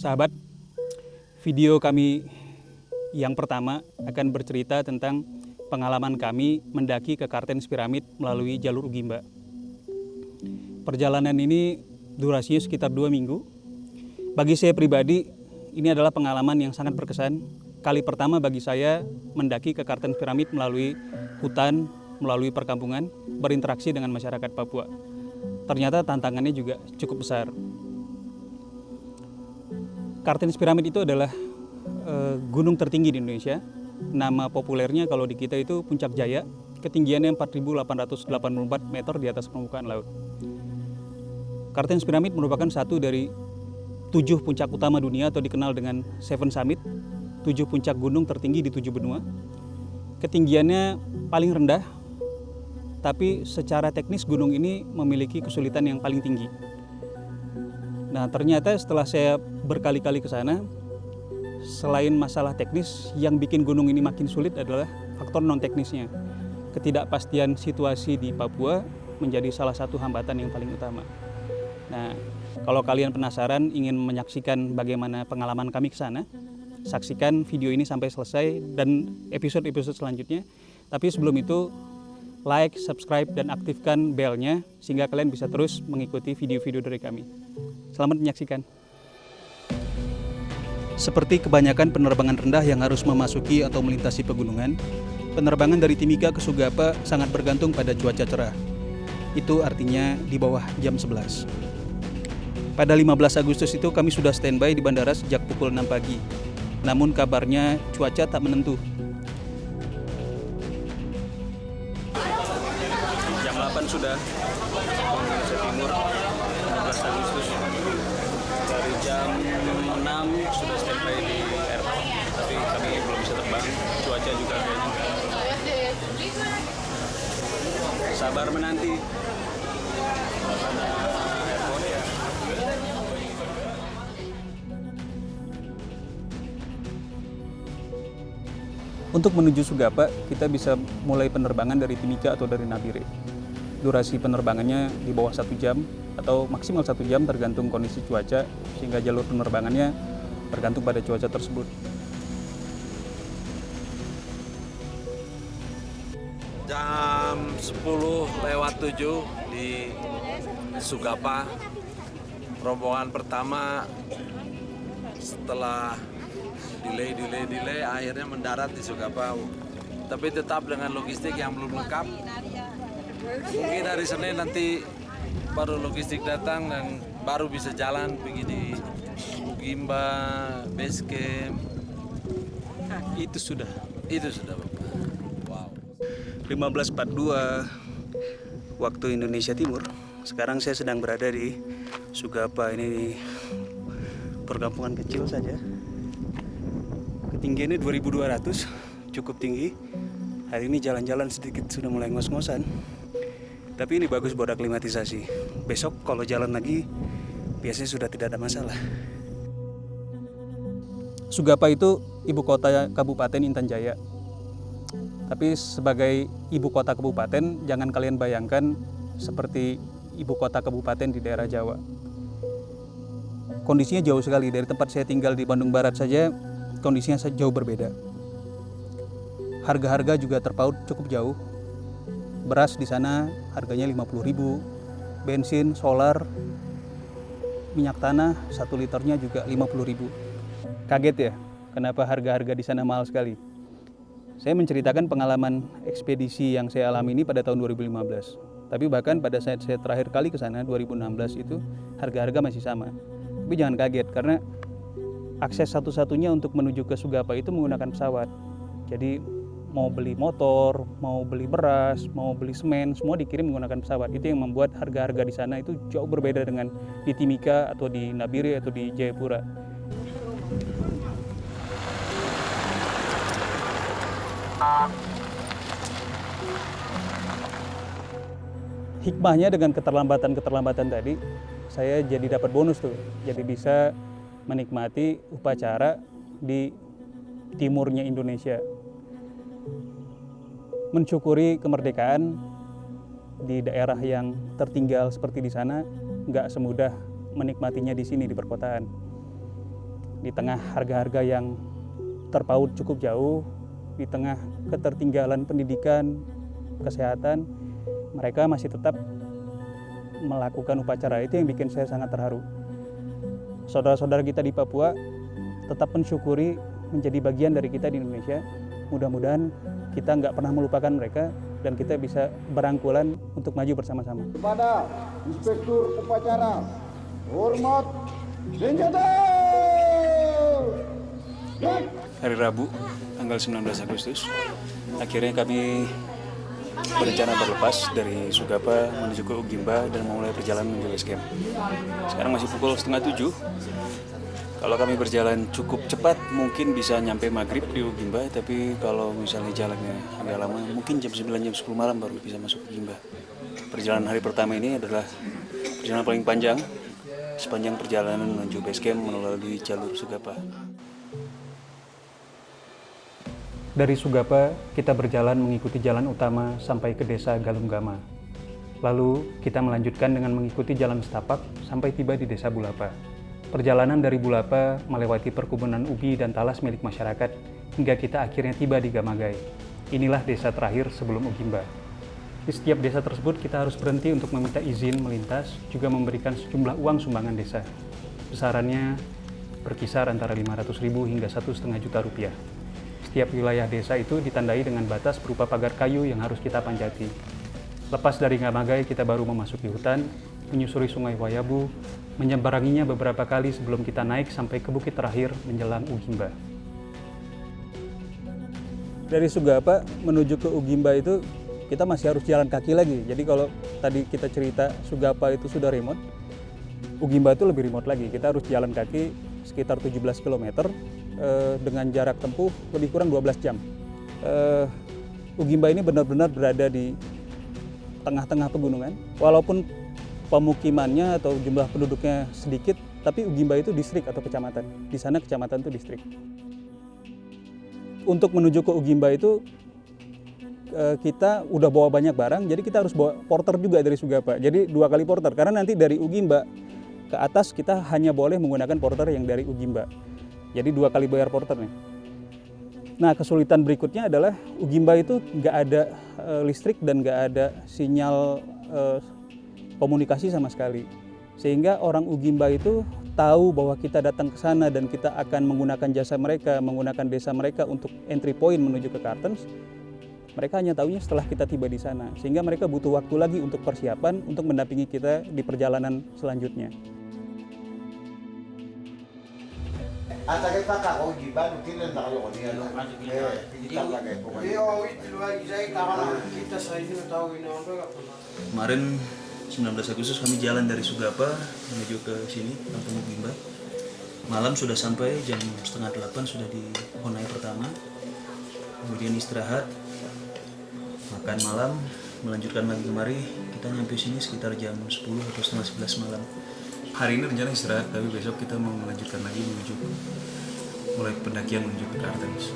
Sahabat, video kami yang pertama akan bercerita tentang pengalaman kami mendaki ke Kartens Piramid melalui jalur Ugimba. Perjalanan ini durasinya sekitar 2 minggu. Bagi saya pribadi, ini adalah pengalaman yang sangat berkesan. Kali pertama bagi saya mendaki ke Kartens Piramid melalui hutan, melalui perkampungan, berinteraksi dengan masyarakat Papua. Ternyata tantangannya juga cukup besar. Kartens Piramid itu adalah gunung tertinggi di Indonesia. Nama populernya kalau di kita itu Puncak Jaya, ketinggiannya 4.884 meter di atas permukaan laut. Kartens Piramid merupakan satu dari 7 puncak utama dunia atau dikenal dengan Seven Summit, 7 puncak gunung tertinggi di 7 benua. Ketinggiannya paling rendah, tapi secara teknis gunung ini memiliki kesulitan yang paling tinggi. Nah, ternyata setelah saya berkali-kali ke sana, selain masalah teknis, yang bikin gunung ini makin sulit adalah faktor non-teknisnya. Ketidakpastian situasi di Papua menjadi salah satu hambatan yang paling utama. Nah, kalau kalian penasaran ingin menyaksikan bagaimana pengalaman kami ke sana, saksikan video ini sampai selesai dan episode-episode selanjutnya. Tapi sebelum itu, like, subscribe, dan aktifkan belnya sehingga kalian bisa terus mengikuti video-video dari kami. Selamat menyaksikan. Seperti kebanyakan penerbangan rendah yang harus memasuki atau melintasi pegunungan, penerbangan dari Timika ke Sugapa sangat bergantung pada cuaca cerah. Itu artinya di bawah jam 11. Pada 15 Agustus itu kami sudah standby di bandara sejak pukul 6 pagi. Namun kabarnya cuaca tak menentu. Jam 8 sudah, Indonesia Timur, 15 Agustus. Dari jam 6 sudah standby di airport, tapi kami belum bisa terbang. Cuaca juga kayaknya enggak. Sabar menanti. Airport ya. Untuk menuju Sugapa, kita bisa mulai penerbangan dari Timika atau dari Nabire. Durasi penerbangannya di bawah 1 jam atau maksimal 1 jam tergantung kondisi cuaca, sehingga jalur penerbangannya bergantung pada cuaca tersebut. Jam 10:07 di Sugapa, rombongan pertama setelah delay akhirnya mendarat di Sugapa, tapi tetap dengan logistik yang belum lengkap. Mungkin hari Senin nanti baru logistik datang dan baru bisa jalan pergi di Ugimba, base camp. Itu sudah Bapak. Wow. 15.42 waktu Indonesia Timur. Sekarang saya sedang berada di Sugapa. Ini perkampungan kecil saja. Ketinggiannya 2.200, cukup tinggi. Hari ini jalan-jalan sedikit sudah mulai ngos-ngosan. Tapi ini bagus buat aklimatisasi. Besok kalau jalan lagi, biasanya sudah tidak ada masalah. Sugapa itu ibu kota Kabupaten Intan Jaya. Tapi sebagai ibu kota kabupaten, jangan kalian bayangkan seperti ibu kota kabupaten di daerah Jawa. Kondisinya jauh sekali. Dari tempat saya tinggal di Bandung Barat saja, kondisinya jauh berbeda. Harga-harga juga terpaut cukup jauh. Beras di sana harganya 50.000, bensin, solar, minyak tanah 1 liternya juga 50.000. Kaget ya, kenapa harga-harga di sana mahal sekali? Saya menceritakan pengalaman ekspedisi yang saya alami ini pada tahun 2015. Tapi bahkan pada saat saya terakhir kali ke sana 2016 itu harga-harga masih sama. Tapi jangan kaget karena akses satu-satunya untuk menuju ke Sugapa itu menggunakan pesawat. Jadi mau beli motor, mau beli beras, mau beli semen, semua dikirim menggunakan pesawat. Itu yang membuat harga-harga di sana itu jauh berbeda dengan di Timika atau di Nabire atau di Jayapura. Hikmahnya dengan keterlambatan tadi, saya jadi dapat bonus tuh. Jadi bisa menikmati upacara di timurnya Indonesia. Mensyukuri kemerdekaan di daerah yang tertinggal seperti di sana nggak semudah menikmatinya di sini di perkotaan. Di tengah harga-harga yang terpaut cukup jauh, di tengah ketertinggalan pendidikan, kesehatan, mereka masih tetap melakukan upacara. Itu yang bikin saya sangat terharu. Saudara-saudara kita di Papua tetap mensyukuri menjadi bagian dari kita di Indonesia. Mudah-mudahan kita nggak pernah melupakan mereka dan kita bisa berangkulan untuk maju bersama-sama. Kepada Inspektur Upacara, hormat senjata! Hari Rabu, tanggal 19 Agustus, akhirnya kami berencana berlepas dari Sugapa menuju ke Ugimba dan memulai perjalanan menuju base camp. Sekarang masih pukul 6:30. Kalau kami berjalan cukup cepat, mungkin bisa nyampe maghrib di Ugimba, tapi kalau misalnya jalannya agak lama, mungkin jam 9, jam 10 malam baru bisa masuk Ugimba. Perjalanan hari pertama ini adalah perjalanan paling panjang, sepanjang perjalanan menuju base camp melalui jalur Sugapa. Dari Sugapa, kita berjalan mengikuti jalan utama sampai ke desa Galunggama. Lalu, kita melanjutkan dengan mengikuti jalan setapak sampai tiba di desa Bulapa. Perjalanan dari Bulapa melewati perkebunan ubi dan talas milik masyarakat, hingga kita akhirnya tiba di Gamagai. Inilah desa terakhir sebelum Ugimba. Di setiap desa tersebut, kita harus berhenti untuk meminta izin melintas, juga memberikan sejumlah uang sumbangan desa. Besarannya berkisar antara 500.000 hingga 1,5 juta rupiah. Setiap wilayah desa itu ditandai dengan batas berupa pagar kayu yang harus kita panjati. Lepas dari Gamagai, kita baru memasuki hutan, menyusuri sungai Wayabu, menyeberanginya beberapa kali sebelum kita naik sampai ke bukit terakhir menjelang Ugimba. Dari Sugapa menuju ke Ugimba itu kita masih harus jalan kaki lagi. Jadi kalau tadi kita cerita Sugapa itu sudah remote, Ugimba itu lebih remote lagi. Kita harus jalan kaki sekitar 17 km dengan jarak tempuh lebih kurang 12 jam. Ugimba ini benar-benar berada di tengah-tengah pegunungan. Walaupun pemukimannya atau jumlah penduduknya sedikit, tapi Ugimba itu distrik atau kecamatan. Di sana kecamatan itu distrik. Untuk menuju ke Ugimba itu kita udah bawa banyak barang, jadi kita harus bawa porter juga dari Sugapa. Jadi 2 kali porter, karena nanti dari Ugimba ke atas kita hanya boleh menggunakan porter yang dari Ugimba. Jadi 2 kali bayar porter nih. Nah, kesulitan berikutnya adalah Ugimba itu nggak ada listrik dan nggak ada sinyal komunikasi sama sekali. Sehingga orang Ugimba itu tahu bahwa kita datang ke sana dan kita akan menggunakan jasa mereka, menggunakan desa mereka untuk entry point menuju ke Kartens. Mereka hanya tahunya setelah kita tiba di sana. Sehingga mereka butuh waktu lagi untuk persiapan untuk mendampingi kita di perjalanan selanjutnya. Hasta que para acá, Ugimba no tiene nada lo que no. Kita pakai pokoknya. Kemarin 19 Agustus kami jalan dari Sugapa menuju ke sini, Kampung Ugimba. Malam sudah sampai, jam 7:30 sudah di Honai pertama. Kemudian istirahat, makan malam, melanjutkan lagi kemari. Kita nyampe sini sekitar jam 10 atau setengah 11 malam. Hari ini rencana istirahat, tapi besok kita mau melanjutkan lagi menuju mulai pendakian menuju ke Kartens.